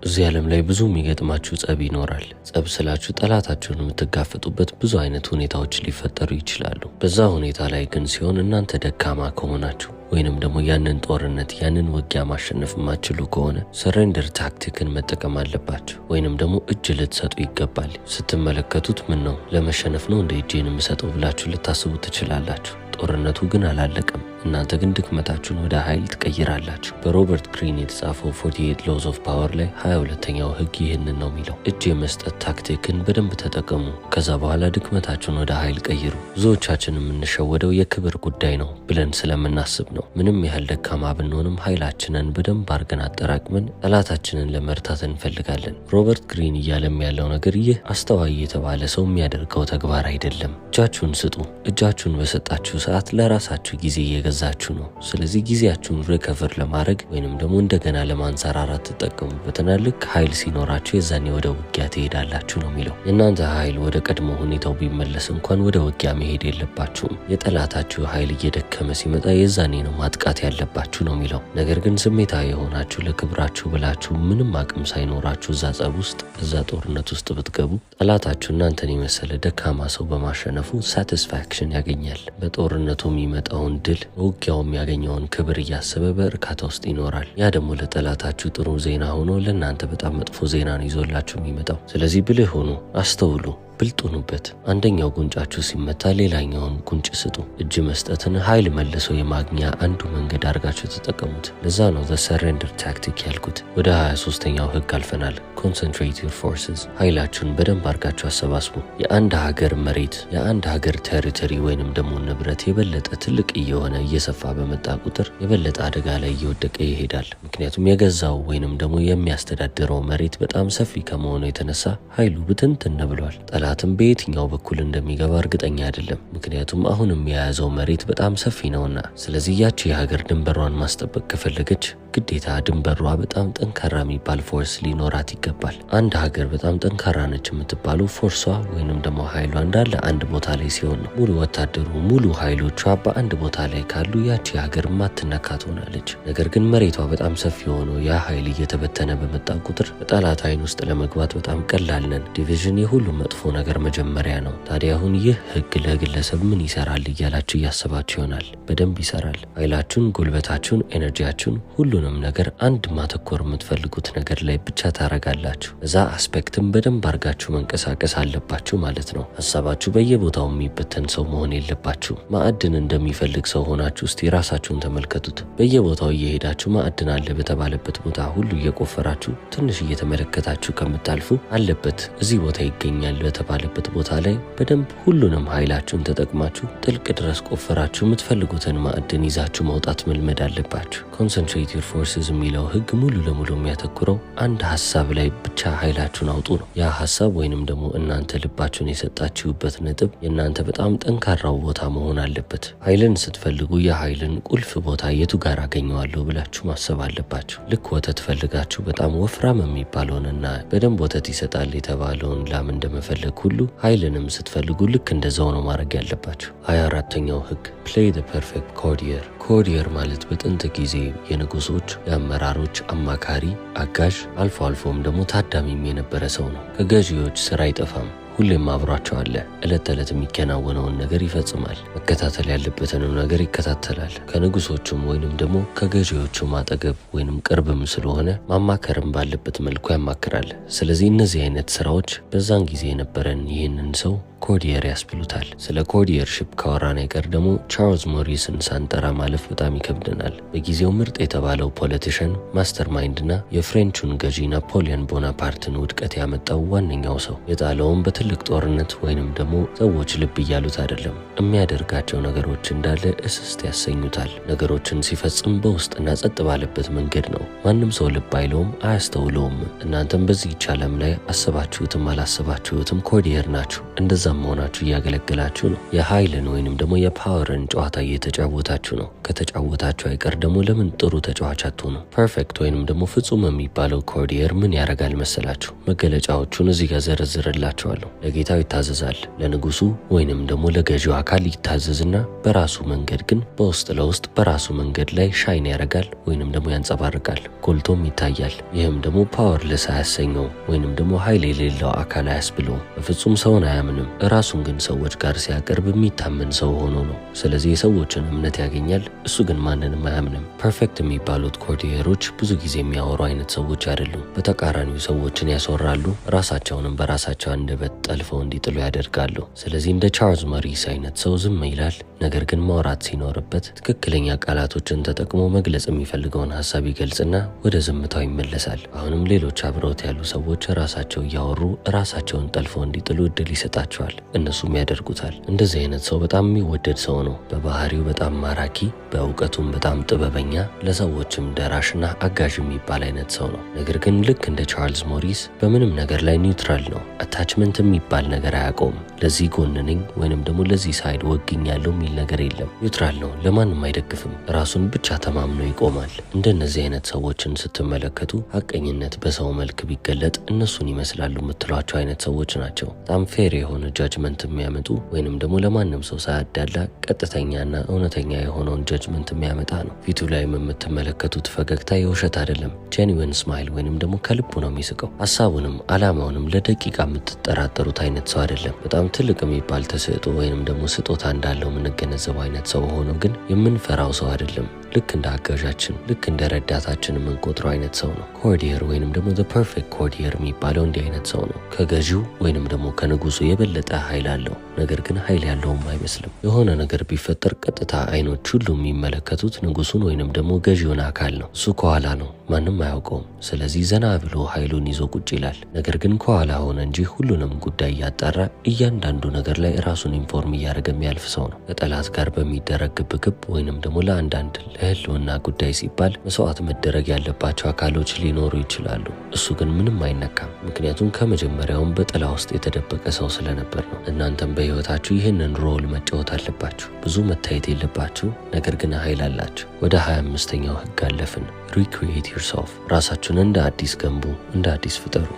እዚህ ዓለም ላይ ብዙ የሚገጥማችሁ ጸብ ይኖራል። ጸብ ስላችሁ ጠላታችሁን የምትጋፈጡበት ብዙ አይነት ሁኔታዎች ሊፈጠሩ ይችላሉ። በዛ ሁኔታ ላይ ግን ሲሆን እናንተ ደካማ ከሆናችሁ ወይንም ደግሞ ያንን ጦርነት ያንን ውጊያ ማሸነፍ የማትችሉ ከሆነ ሰሬንደር ታክቲክን መጠቀም አለባችሁ። ወይንም ደግሞ እጅ ልትሰጡ ይገባል። ስትመለከቱት ምን ነው ለመሸነፍ ነው እንደ እጄን የምሰጠው ብላችሁ ልታስቡ ትችላላችሁ። ጦርነቱ ግን አላለቀም። እናንተ ግን ድክመታችሁን ወደ ኃይል ትቀይራላችሁ። በሮበርት ግሪን የተጻፈው 48 Laws of Power ላይ 22ኛው ህግ ይህንን ነው የሚለው። እጅ የመስጠት ታክቲክን በደንብ ተጠቀሙ። ከዛ በኋላ ድክመታችሁን ወደ ኃይል ቀይሩ። ብዙዎቻችን የምንሸወደው የክብር ጉዳይ ነው ብለን ስለምናስብ ነው። ምንም ያህል ደካማ ብንሆንም ኃይላችንን በደንብ አድርገን አጠራቅመን ጠላታችንን ለመርታት እንፈልጋለን። ሮበርት ግሪን እያለም ያለው ነገር ይህ አስተዋይ የተባለ ሰው የሚያደርገው ተግባር አይደለም። እጃችሁን ስጡ። እጃችሁን በሰጣችሁ ሰዓት ለራሳችሁ ጊዜ እየገዛችሁ ነው። ስለዚህ ጊዜያችሁን ሪከቨር ለማድረግ ወይንም ደግሞ እንደገና ለማንሰራራት ተጠቀሙበትና ልክ ኃይል ሲኖራችሁ የዛኔ ወደ ውጊያ ትሄዳላችሁ ነው የሚለው። የእናንተ ኃይል ወደ ቀድሞ ሁኔታው ቢመለስ እንኳን ወደ ውጊያ መሄድ የለባችሁም። የጠላታችሁ ኃይል እየደከመ ሲመጣ የዛኔ ነው ማጥቃት ያለባችሁ ነው የሚለው። ነገር ግን ስሜታዊ የሆናችሁ ለክብራችሁ ብላችሁ ምንም አቅም ሳይኖራችሁ እዛ ጸብ ውስጥ እዛ ጦርነት ውስጥ ብትገቡ ጠላታችሁ እናንተን የመሰለ ደካማ ሰው በማሸነፉ ሳቲስፋክሽን ያገኛል። በጦርነቱ የሚመጣውን ድል ውጊያው የሚያገኘውን ክብር እያሰበ በእርካታ ውስጥ ይኖራል። ያ ደግሞ ለጠላታችሁ ጥሩ ዜና ሆኖ ለእናንተ በጣም መጥፎ ዜና ነው ይዞላችሁ የሚመጣው። ስለዚህ ብልህ ሆኑ፣ አስተውሉ፣ ብልጡኑበት። አንደኛው ጉንጫችሁ ሲመታ ሌላኛውን ጉንጭ ስጡ። እጅ መስጠትን ኃይል መልሶ የማግኛ አንዱ መንገድ አድርጋችሁ ተጠቀሙት። ለዛ ነው ዘ ሰሬንደር ታክቲክ ያልኩት። ወደ 23ኛው ህግ አልፈናል። ኮንሰንትሬት ዩር ፎርስስ። ኃይላችሁን በደንብ አድርጋችሁ አሰባስቡ። የአንድ ሀገር መሬት የአንድ ሀገር ቴሪቶሪ ወይንም ደግሞ ንብረት የበለጠ ትልቅ እየሆነ እየሰፋ በመጣ ቁጥር የበለጠ አደጋ ላይ እየወደቀ ይሄዳል። ምክንያቱም የገዛው ወይንም ደግሞ የሚያስተዳድረው መሬት በጣም ሰፊ ከመሆኑ የተነሳ ኃይሉ ብትንትን ብሏል። ጠላትም በየትኛው በኩል እንደሚገባ እርግጠኛ አይደለም። ምክንያቱም አሁንም የያዘው መሬት በጣም ሰፊ ነውና። ስለዚህ ያቺ የሀገር ድንበሯን ማስጠበቅ ከፈለገች ግዴታ ድንበሯ በጣም ጠንካራ የሚባል ፎርስ ሊኖራት ይገባል። አንድ ሀገር በጣም ጠንካራ ነች የምትባለው ፎርሷ ወይንም ደግሞ ኃይሏ እንዳለ አንድ ቦታ ላይ ሲሆን ነው። ሙሉ ወታደሩ ሙሉ ኃይሎቿ በአንድ ቦታ ላይ ካሉ ያቺ ሀገር ማትነካ ትሆናለች። ነገር ግን መሬቷ በጣም ሰፊ ሆኖ ያ ኃይል እየተበተነ በመጣ ቁጥር በጠላት አይን ውስጥ ለመግባት በጣም ቀላል ነን። ዲቪዥን የሁሉም መጥፎ ነገር መጀመሪያ ነው። ታዲያ አሁን ይህ ህግ ለግለሰብ ምን ይሰራል እያላችሁ እያሰባችሁ ይሆናል። በደንብ ይሰራል። ኃይላችሁን፣ ጉልበታችሁን፣ ኤነርጂያችሁን ሁሉንም ነገር አንድ ማተኮር የምትፈልጉት ነገር ላይ ብቻ ታረጋላችሁ። እዛ አስፔክትም በደንብ አርጋችሁ መንቀሳቀስ አለባችሁ ማለት ነው። ሀሳባችሁ በየቦታው የሚበተን ሰው መሆን የለባችሁ። ማዕድን እንደሚፈልግ ሰው ሆናችሁ እስቲ ራሳችሁን ተመልከቱት። በየቦታው እየሄዳችሁ ማዕድን አለ በተባለበት ቦታ ሁሉ እየቆፈራችሁ ትንሽ እየተመለከታችሁ ከምታልፉ አለበት እዚህ ቦታ ይገኛል በተባለበት ቦታ ላይ በደንብ ሁሉንም ኃይላችሁን ተጠቅማችሁ ጥልቅ ድረስ ቆፈራችሁ የምትፈልጉትን ማዕድን ይዛችሁ መውጣት መልመድ አለባችሁ። ኮንሰንትሬት ዩር ፎርስስ የሚለው ህግ ሙሉ ለሙሉ የሚያተኩረው አንድ ሀሳብ ላይ ብቻ ኃይላችሁን አውጡ ነው። ያ ሀሳብ ወይንም ደግሞ እናንተ ልባችሁን የሰጣችሁበት ነጥብ የእናንተ በጣም ጠንካራው ቦታ መሆን አለበት። ኃይልን ስትፈልጉ የኃይልን ቁልፍ ቦታ የቱ ጋር አገኘዋለሁ ብላችሁ ማሰብ አለባችሁ። ልክ ወተት ፈልጋችሁ በጣም ወፍራም የሚባለውንና በደንብ ወተት ይሰጣል የተባለውን ላም እንደመፈለግ ሁሉ ኃይልንም ስትፈልጉ ልክ እንደዛው ነው ማድረግ ያለባችሁ። 24ኛው ህግ ፕሌይ ዘ ፐርፌክት ኮርዲየር። ኮርዲየር ማለት በጥንት ጊዜ የንጉሶች የአመራሮች አማካሪ፣ አጋዥ፣ አልፎ አልፎም ደግሞ ታዳሚም የነበረ ሰው ነው። ከገዢዎች ስራ አይጠፋም። ሁሌም አብሯቸው አለ። ዕለት ተዕለት የሚከናወነውን ነገር ይፈጽማል። መከታተል ያለበትንም ነገር ይከታተላል። ከንጉሶቹም ወይንም ደግሞ ከገዢዎቹም አጠገብ ወይንም ቅርብም ስለሆነ ማማከርም ባለበት መልኩ ያማክራል። ስለዚህ እነዚህ አይነት ስራዎች በዛን ጊዜ የነበረን ይህንን ሰው ኮርዲየር ያስብሉታል። ስለ ኮርዲየርሺፕ ካወራን አይቀር ደግሞ ቻርልስ ሞሪስን ሳንጠራ ማለፍ በጣም ይከብደናል። በጊዜው ምርጥ የተባለው ፖለቲሽን ማስተር ማይንድና የፍሬንቹን ገዢ ናፖሊዮን ቦናፓርትን ውድቀት ያመጣው ዋነኛው ሰው። የጣለውም በትልቅ ጦርነት ወይንም ደግሞ ሰዎች ልብ እያሉት አይደለም። የሚያደርጋቸው ነገሮች እንዳለ እስስት ያሰኙታል። ነገሮችን ሲፈጽም በውስጥና ጸጥ ባለበት መንገድ ነው። ማንም ሰው ልብ አይለውም፣ አያስተውለውም። እናንተም በዚህች ዓለም ላይ አሰባችሁትም አላሰባችሁትም ኮርዲየር ናችሁ። እንደዛ እንደዛም መሆናችሁ እያገለገላችሁ ነው። የኃይልን ወይንም ደግሞ የፓወርን ጨዋታ እየተጫወታችሁ ነው። ከተጫወታችሁ አይቀር ደግሞ ለምን ጥሩ ተጫዋች አትሆኑ? ፐርፌክት ወይንም ደግሞ ፍጹም የሚባለው ኮርዲየር ምን ያደርጋል መሰላችሁ? መገለጫዎቹን እዚህ ጋር ዘረዝርላችኋለሁ። ለጌታው ይታዘዛል፣ ለንጉሱ ወይንም ደግሞ ለገዢው አካል ይታዘዝና በራሱ መንገድ ግን በውስጥ ለውስጥ በራሱ መንገድ ላይ ሻይን ያደርጋል ወይንም ደግሞ ያንጸባርቃል፣ ጎልቶም ይታያል። ይህም ደግሞ ፓወርለስ አያሰኘው ወይንም ደግሞ ኃይል የሌለው አካል አያስብለው። በፍጹም ሰውን አያምንም። ራሱን ግን ሰዎች ጋር ሲያቀርብ የሚታመን ሰው ሆኖ ነው። ስለዚህ የሰዎችን እምነት ያገኛል። እሱ ግን ማንንም አያምንም። ፐርፌክት የሚባሉት ኮርዲየሮች ብዙ ጊዜ የሚያወሩ አይነት ሰዎች አይደሉም። በተቃራኒው ሰዎችን ያስወራሉ፣ ራሳቸውንም በራሳቸው አንደበት ጠልፈው እንዲጥሉ ያደርጋሉ። ስለዚህ እንደ ቻርልስ ሞሪስ አይነት ሰው ዝም ይላል፣ ነገር ግን ማውራት ሲኖርበት ትክክለኛ ቃላቶችን ተጠቅሞ መግለጽ የሚፈልገውን ሀሳብ ይገልጽና ወደ ዝምታው ይመለሳል። አሁንም ሌሎች አብረውት ያሉ ሰዎች ራሳቸው እያወሩ ራሳቸውን ጠልፈው እንዲጥሉ እድል ይሰጣቸዋል። እነሱም ያደርጉታል። እንደዚህ አይነት ሰው በጣም የሚወደድ ሰው ነው። በባህሪው በጣም ማራኪ፣ በእውቀቱም በጣም ጥበበኛ፣ ለሰዎችም ደራሽና አጋዥ የሚባል አይነት ሰው ነው። ነገር ግን ልክ እንደ ቻርልስ ሞሪስ በምንም ነገር ላይ ኒውትራል ነው። አታችመንት የሚባል ነገር አያውቀውም። ለዚህ ጎን ነኝ ወይንም ደግሞ ለዚህ ሳይድ ወግኛለሁ የሚል ነገር የለም። ኒውትራል ነው። ለማንም አይደግፍም። ራሱን ብቻ ተማምኖ ይቆማል። እንደነዚህ አይነት ሰዎችን ስትመለከቱ ሐቀኝነት በሰው መልክ ቢገለጥ እነሱን ይመስላሉ የምትሏቸው አይነት ሰዎች ናቸው። በጣም ፌር የሆነ ጃጅመንት የሚያመጡ ወይንም ደግሞ ለማንም ሰው ሳያዳላ ቀጥተኛና እውነተኛ የሆነውን ጃጅመንት የሚያመጣ ነው። ፊቱ ላይም የምትመለከቱት ፈገግታ የውሸት አይደለም። ጄኒዌን ስማይል ወይንም ደግሞ ከልቡ ነው የሚስቀው። ሀሳቡንም አላማውንም ለደቂቃ የምትጠራጠሩት አይነት ሰው አይደለም። በጣም ትልቅ የሚባል ተሰጥኦ ወይንም ደግሞ ስጦታ እንዳለው የምንገነዘበው አይነት ሰው ሆኖ ግን የምንፈራው ሰው አይደለም። ልክ እንደ አጋዣችን፣ ልክ እንደ ረዳታችን የምንቆጥረው አይነት ሰው ነው። ኮርዲየር ወይንም ደግሞ the perfect ኮርዲየር የሚባለው እንዲህ አይነት ሰው ነው። ከገዢው ወይንም ደግሞ ከንጉሱ የበለጠ ኃይል አለው። ነገር ግን ኃይል ያለውም አይመስልም። የሆነ ነገር ቢፈጠር ቀጥታ አይኖች ሁሉ የሚመለከቱት ንጉሱን ወይንም ደግሞ ገዢውን አካል ነው። እሱ ከኋላ ነው፣ ማንም አያውቀውም። ስለዚህ ዘና ብሎ ኃይሉን ይዞ ቁጭ ይላል። ነገር ግን ከኋላ ሆነ እንጂ ሁሉንም ጉዳይ እያጣራ እያንዳንዱ ነገር ላይ ራሱን ኢንፎርም እያደረገ የሚያልፍ ሰው ነው። ከጠላት ጋር በሚደረግ ግብግብ ወይንም ደግሞ ለአንዳንድ ለህልውና ጉዳይ ሲባል መስዋዕት መደረግ ያለባቸው አካሎች ሊኖሩ ይችላሉ። እሱ ግን ምንም አይነካም። ምክንያቱም ከመጀመሪያውም በጥላ ውስጥ የተደበቀ ሰው ስለነበር ነው። እናንተም በህይወታችሁ ይህንን ሮል መጫወት አለባችሁ። ብዙ መታየት የለባችሁ፣ ነገር ግን ኃይል አላችሁ። ወደ 25ኛው ህግ አለፍን። ሪክሪኤት ዮርሰልፍ። ራሳችሁን እንደ አዲስ ገንቡ፣ እንደ አዲስ ፍጠሩ።